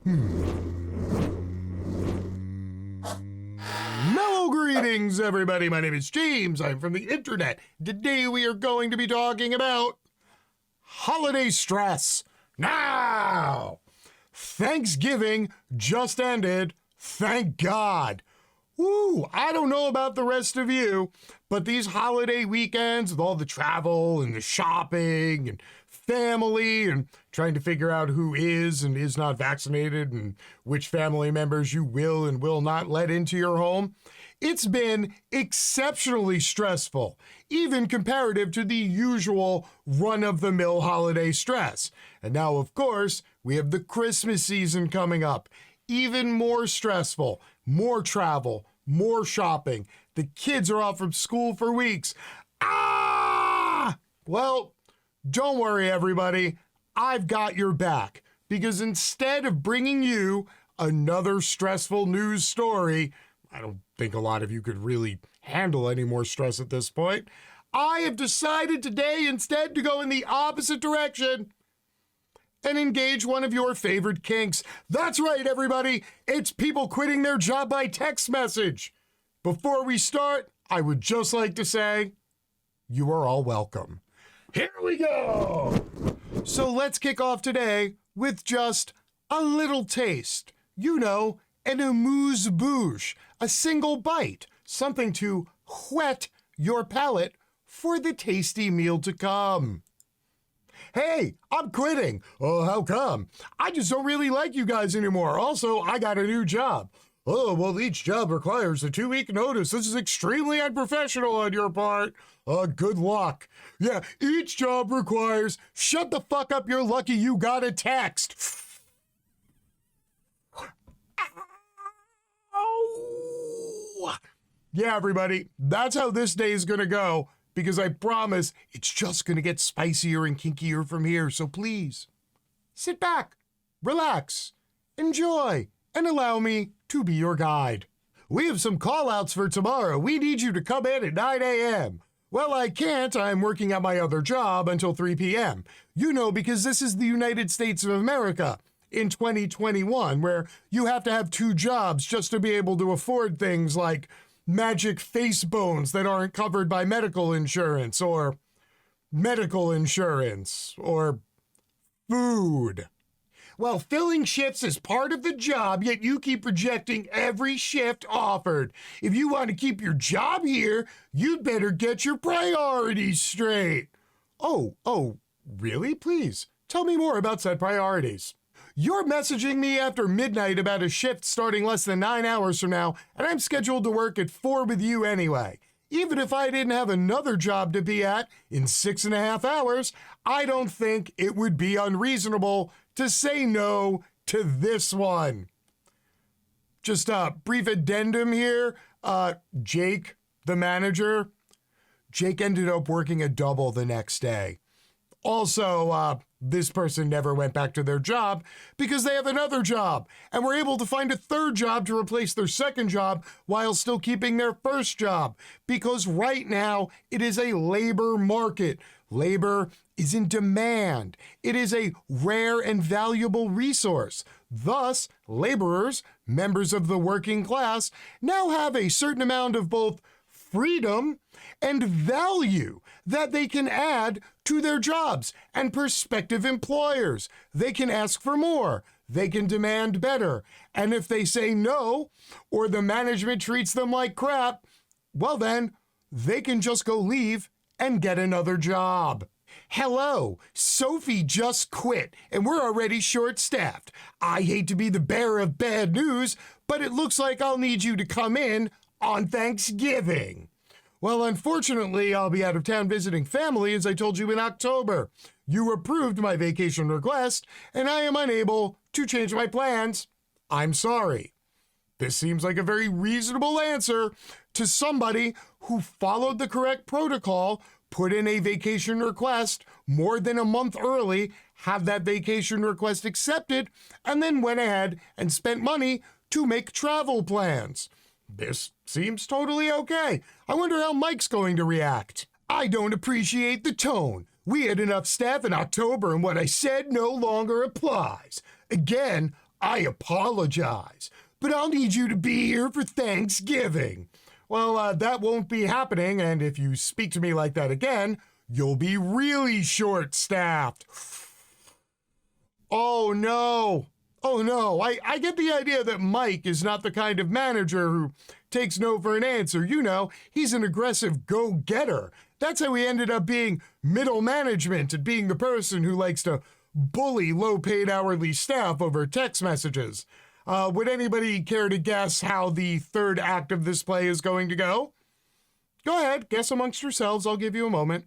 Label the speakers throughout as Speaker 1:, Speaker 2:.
Speaker 1: Mellow greetings, everybody. My name is James. I'm from the internet. Today we are going to be talking about holiday stress. Now, Thanksgiving just ended. Thank God. Woo, I don't know about the rest of you, but these holiday weekends with all the travel and the shopping and family and trying to figure out who is and is not vaccinated and which family members you will and will not let into your home, it's been exceptionally stressful, even comparative to the usual run-of-the-mill holiday stress. And now, of course, we have the Christmas season coming up. Even more stressful, more travel, more shopping. The kids are off from school for weeks. Well, don't worry, everybody. I've got your back, because instead of bringing you another stressful news story, I don't think a lot of you could really handle any more stress at this point, I have decided today instead to go in the opposite direction and engage one of your favorite kinks. That's right, everybody. It's people quitting their job by text message. Before we start, I would just like to say, you are all welcome. Here we go. So let's kick off today with just a little taste. You know, an amuse-bouche, a single bite, something to whet your palate for the tasty meal to come. Hey, I'm quitting. Oh, how come? I just don't really like you guys anymore. Also, I got a new job. Oh, well, each job requires a 2-week notice. This is extremely unprofessional on your part. Good luck. Yeah, each job requires, shut the fuck up, you're lucky you got a text. Ow. Yeah, everybody, that's how this day is gonna go. Because I promise it's just going to get spicier and kinkier from here. So please, sit back, relax, enjoy, and allow me to be your guide. We have some call-outs for tomorrow. We need you to come in at 9 a.m. Well, I can't. I'm working at my other job until 3 p.m. You know, because this is the United States of America in 2021, where you have to have 2 jobs just to be able to afford things like magic face bones that aren't covered by medical insurance, or food. Well, filling shifts is part of the job, yet you keep rejecting every shift offered. If you want to keep your job here, you'd better get your priorities straight. Oh, really? Please, tell me more about said priorities. You're messaging me after midnight about a shift starting less than 9 hours from now, and I'm scheduled to work at 4 with you anyway. Even if I didn't have another job to be at in 6.5 hours, I don't think it would be unreasonable to say no to this one. Just a brief addendum here. Jake, the manager, Jake ended up working a double the next day. Also, this person never went back to their job because they have another job and were able to find a third job to replace their second job while still keeping their first job, because right now it is a labor market. Labor is in demand. It is a rare and valuable resource. Thus, laborers, members of the working class, now have a certain amount of both freedom and value that they can add to their jobs and prospective employers. They can ask for more. They can demand better. And if they say no, or the management treats them like crap, well then, they can just go leave and get another job. Hello, Sophie just quit, and we're already short-staffed. I hate to be the bearer of bad news, but it looks like I'll need you to come in on Thanksgiving. Well, unfortunately, I'll be out of town visiting family, as I told you in October. You approved my vacation request, and I am unable to change my plans. I'm sorry. This seems like a very reasonable answer to somebody who followed the correct protocol, put in a vacation request more than a month early, have that vacation request accepted, and then went ahead and spent money to make travel plans. This seems totally okay. I wonder how Mike's going to react. I don't appreciate the tone. We had enough staff in October and what I said no longer applies. Again, I apologize, but I'll need you to be here for Thanksgiving. Well, that won't be happening, and if you speak to me like that again, you'll be really short-staffed. Oh, no. Oh, no. I get the idea that Mike is not the kind of manager who takes no for an answer. You know, he's an aggressive go-getter. That's how he ended up being middle management and being the person who likes to bully low-paid hourly staff over text messages. Would anybody care to guess how the third act of this play is going to go? Go ahead, guess amongst yourselves. I'll give you a moment.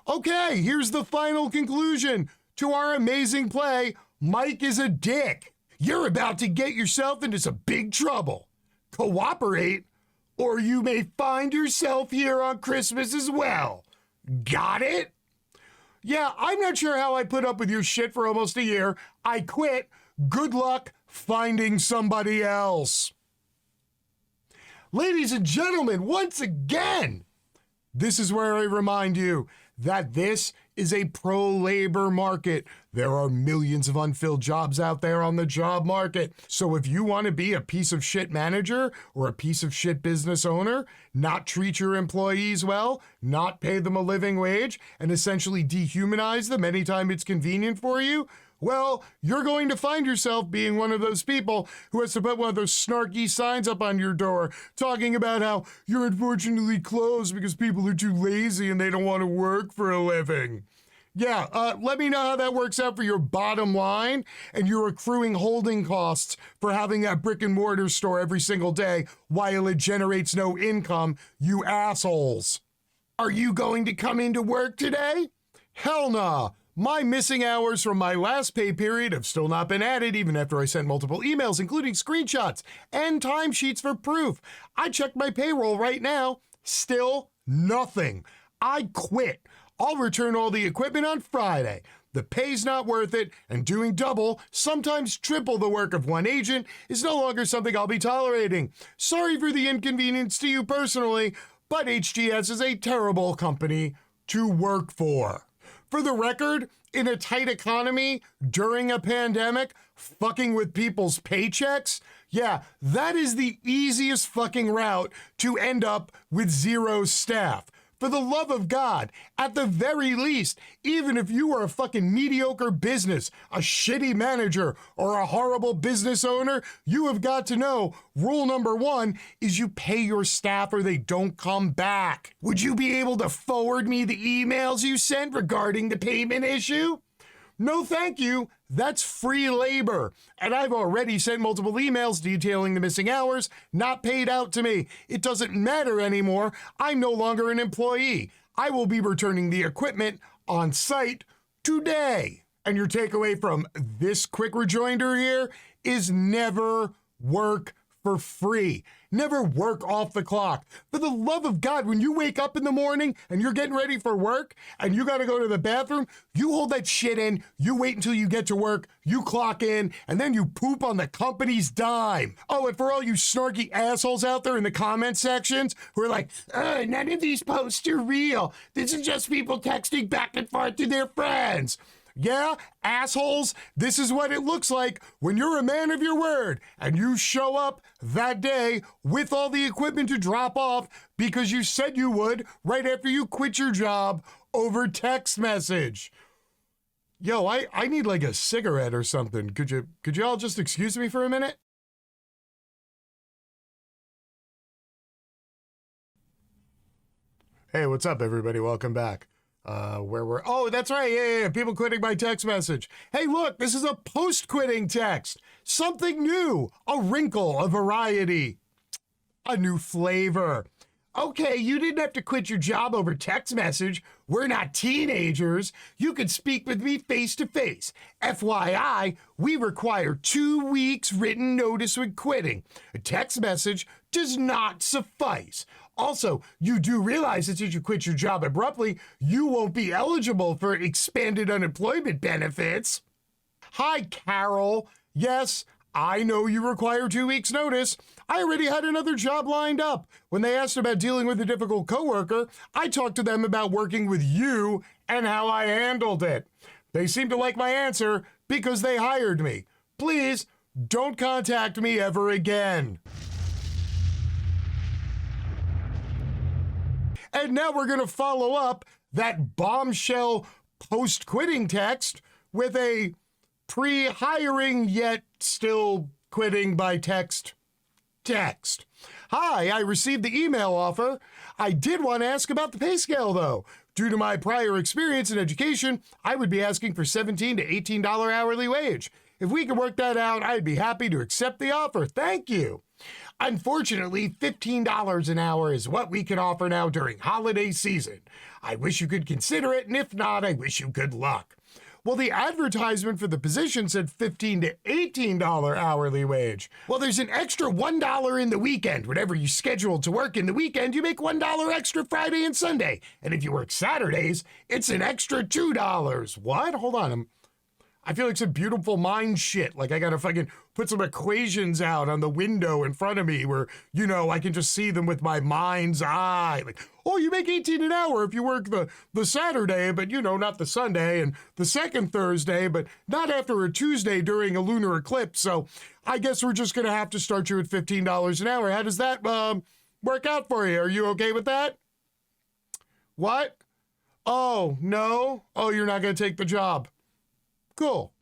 Speaker 1: Okay, here's the final conclusion to our amazing play, Mike is a Dick. You're about to get yourself into some big trouble. Cooperate, or you may find yourself here on Christmas as well. Got it? Yeah, I'm not sure how I put up with your shit for almost a year. I quit. Good luck finding somebody else. Ladies and gentlemen, once again, this is where I remind you that this is a pro-labor market. There are millions of unfilled jobs out there on the job market. So if you want to be a piece of shit manager or a piece of shit business owner, not treat your employees well, not pay them a living wage, and essentially dehumanize them anytime it's convenient for you, well, you're going to find yourself being one of those people who has to put one of those snarky signs up on your door talking about how you're unfortunately closed because people are too lazy and they don't want to work for a living. Yeah, let me know how that works out for your bottom line and your accruing holding costs for having that brick and mortar store every single day while it generates no income, you assholes. Are you going to come into work today? Hell nah. My missing hours from my last pay period have still not been added even after I sent multiple emails, including screenshots and timesheets for proof. I checked my payroll right now. Still nothing. I quit. I'll return all the equipment on Friday. The pay's not worth it, and doing double, sometimes triple the work of one agent is no longer something I'll be tolerating. Sorry for the inconvenience to you personally, but HGS is a terrible company to work for. For the record, in a tight economy, during a pandemic, fucking with people's paychecks, yeah, that is the easiest fucking route to end up with zero staff. For the love of God, at the very least, even if you are a fucking mediocre business, a shitty manager, or a horrible business owner, you have got to know rule number one is you pay your staff or they don't come back. Would you be able to forward me the emails you sent regarding the payment issue? No, thank you. That's free labor. And I've already sent multiple emails detailing the missing hours not paid out to me. It doesn't matter anymore. I'm no longer an employee. I will be returning the equipment on site today. And your takeaway from this quick rejoinder here is never work for free. Never work off the clock. For the love of God, when you wake up in the morning and you're getting ready for work and you got to go to the bathroom, you hold that shit in, you wait until you get to work, you clock in, and then you poop on the company's dime. Oh, and for all you snarky assholes out there in the comment sections who are like, none of these posts are real. This is just people texting back and forth to their friends. Yeah, assholes, this is what it looks like when you're a man of your word and you show up that day with all the equipment to drop off because you said you would right after you quit your job over text message. Yo, I need like a cigarette or something. Could you all just excuse me for a minute? Hey, what's up, everybody? Welcome back. Oh, that's right. Yeah. People quitting by text message. Hey, look, this is a post-quitting text. Something new, a wrinkle, a variety, a new flavor. Okay, you didn't have to quit your job over text message. We're not teenagers. You could speak with me face to face. FYI, we require 2 weeks written notice when quitting. A text message does not suffice. Also, you do realize that if you quit your job abruptly, you won't be eligible for expanded unemployment benefits. Hi, Carol. Yes, I know you require 2 weeks' notice. I already had another job lined up. When they asked about dealing with a difficult coworker, I talked to them about working with you and how I handled it. They seemed to like my answer because they hired me. Please don't contact me ever again. And now we're going to follow up that bombshell post-quitting text with a pre-hiring yet still quitting by text. Hi, I received the email offer. I did want to ask about the pay scale, though. Due to my prior experience in education, I would be asking for $17 to $18 hourly wage. If we could work that out, I'd be happy to accept the offer. Thank you. Unfortunately, $15 an hour is what we can offer now during holiday season. I wish you could consider it, and if not, I wish you good luck. Well, the advertisement for the position said $15 to $18 hourly wage. Well, there's an extra $1 in the weekend. Whenever you schedule to work in the weekend, you make $1 extra Friday and Sunday. And if you work Saturdays, it's an extra $2. What? Hold on. I feel like some beautiful mind shit. Like I gotta fucking put some equations out on the window in front of me where, you know, I can just see them with my mind's eye. Like, oh, you make 18 an hour if you work the Saturday, but, you know, not the Sunday, and the second Thursday, but not after a Tuesday during a lunar eclipse. So I guess we're just gonna have to start you at $15 an hour. How does that work out for you? Are you okay with that? What? Oh, no? Oh, you're not gonna take the job. Cool.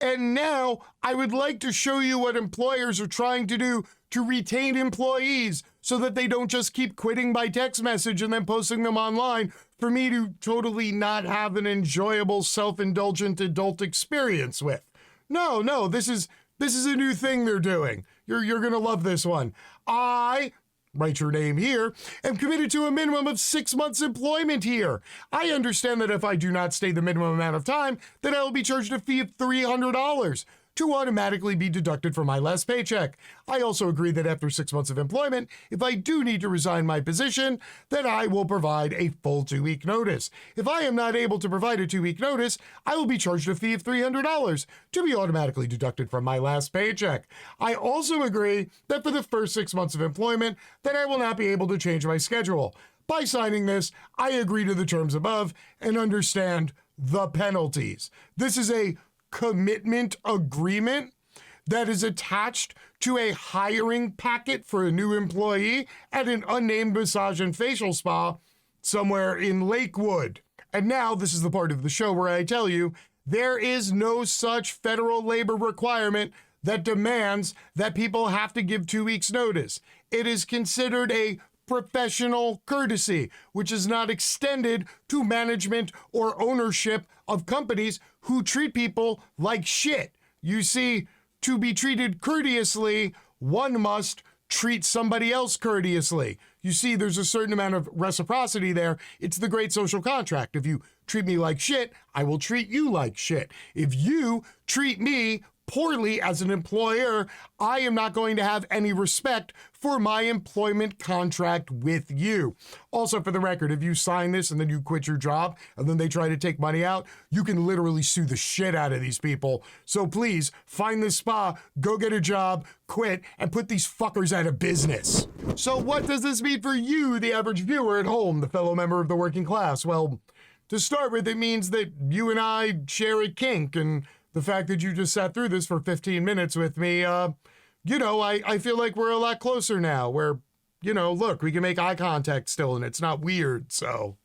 Speaker 1: And now I would like to show you what employers are trying to do to retain employees so that they don't just keep quitting by text message and then posting them online for me to totally not have an enjoyable, self-indulgent adult experience with. No, this is a new thing they're doing. You're gonna love this one. Write your name here, am committed to a minimum of 6 months employment here. I understand that if I do not stay the minimum amount of time, then I will be charged a fee of $300 to automatically be deducted from my last paycheck. I also agree that after 6 months of employment, if I do need to resign my position, then I will provide a full 2-week notice. If I am not able to provide a 2-week notice, I will be charged a fee of $300 to be automatically deducted from my last paycheck. I also agree that for the first 6 months of employment, that I will not be able to change my schedule. By signing this, I agree to the terms above and understand the penalties. This is a commitment agreement that is attached to a hiring packet for a new employee at an unnamed massage and facial spa somewhere in Lakewood. And now this is the part of the show where I tell you there is no such federal labor requirement that demands that people have to give 2 weeks notice. It is considered a professional courtesy, which is not extended to management or ownership of companies who treat people like shit. You see, to be treated courteously, one must treat somebody else courteously. You see, there's a certain amount of reciprocity there. It's the great social contract. If you treat me like shit, I will treat you like shit. If you treat me poorly as an employer, I am not going to have any respect for my employment contract with you. Also, for the record, if you sign this and then you quit your job and then they try to take money out, you can literally sue the shit out of these people. So please, find this spa, go get a job, quit, and put these fuckers out of business. So what does this mean for you, the average viewer at home, the fellow member of the working class? Well, to start with, it means that you and I share a kink, and the fact that you just sat through this for 15 minutes with me, I feel like we're a lot closer now where, look, we can make eye contact still and it's not weird, so.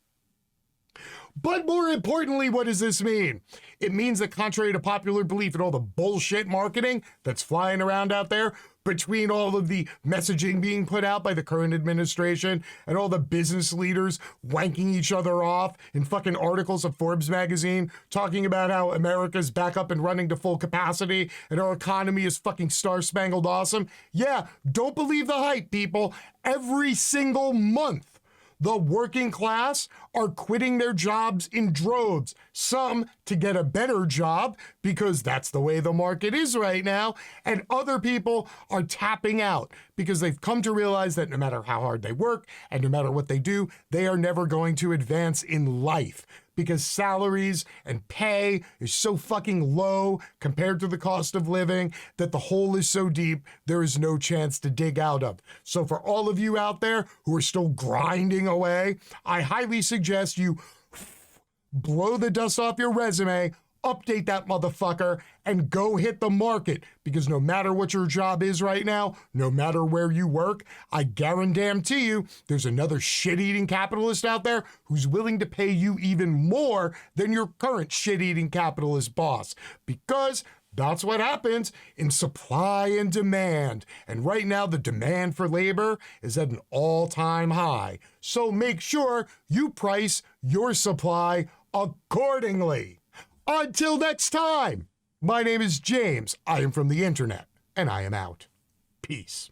Speaker 1: But more importantly, what does this mean? It means that contrary to popular belief and all the bullshit marketing that's flying around out there, between all of the messaging being put out by the current administration and all the business leaders wanking each other off in fucking articles of Forbes magazine talking about how America's back up and running to full capacity and our economy is fucking star-spangled awesome. Yeah, don't believe the hype, people. Every single month, the working class are quitting their jobs in droves, some to get a better job because that's the way the market is right now, and other people are tapping out because they've come to realize that no matter how hard they work and no matter what they do, they are never going to advance in life because salaries and pay is so fucking low compared to the cost of living that the hole is so deep, there is no chance to dig out of. So for all of you out there who are still grinding away, I highly suggest you blow the dust off your resume, update that motherfucker and go hit the market, because no matter what your job is right now, no matter where you work, I guarantee you there's another shit-eating capitalist out there who's willing to pay you even more than your current shit-eating capitalist boss, because that's what happens in supply and demand. And right now, the demand for labor is at an all-time high. So make sure you price your supply accordingly. Until next time, my name is James. I am from the internet, and I am out. Peace.